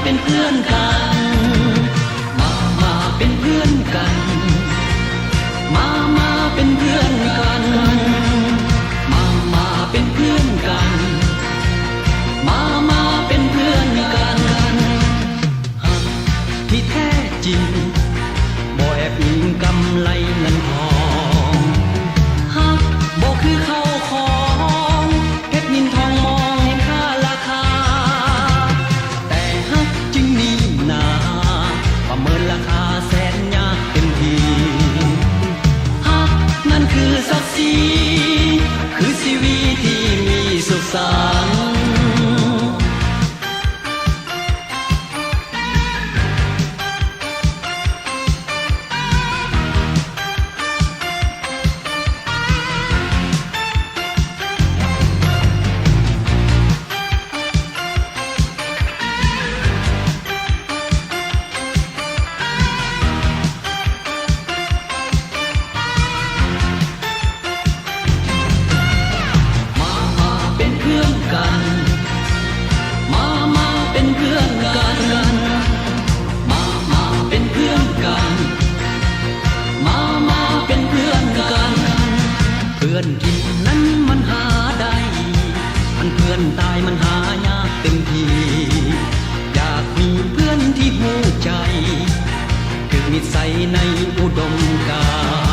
เป็นเพื่อนกันมาเป็นเพื่อนกันมาเป็นเพื่อนกันมาเป็นเพื่อนกันมาเป็นเพื่อนกันหักที่แท้จริงบ่แอบอิงกำไรเงินทองหักบ่คือเข้าของเพชรนินทองมองเห็นค่าราคาแต่หักจึงนี่นาประเมินราคาแสนยากเต็มทีหักนั่นคือศักดิ์ศรีคือชีวิตที่มีสุขสันต์เพื่อนกินนั้นมันหาได้มันเพื่อนตายมันหายากเต็มทีอยากมีเพื่อนที่หูใจคือนิสัยในอุดมการ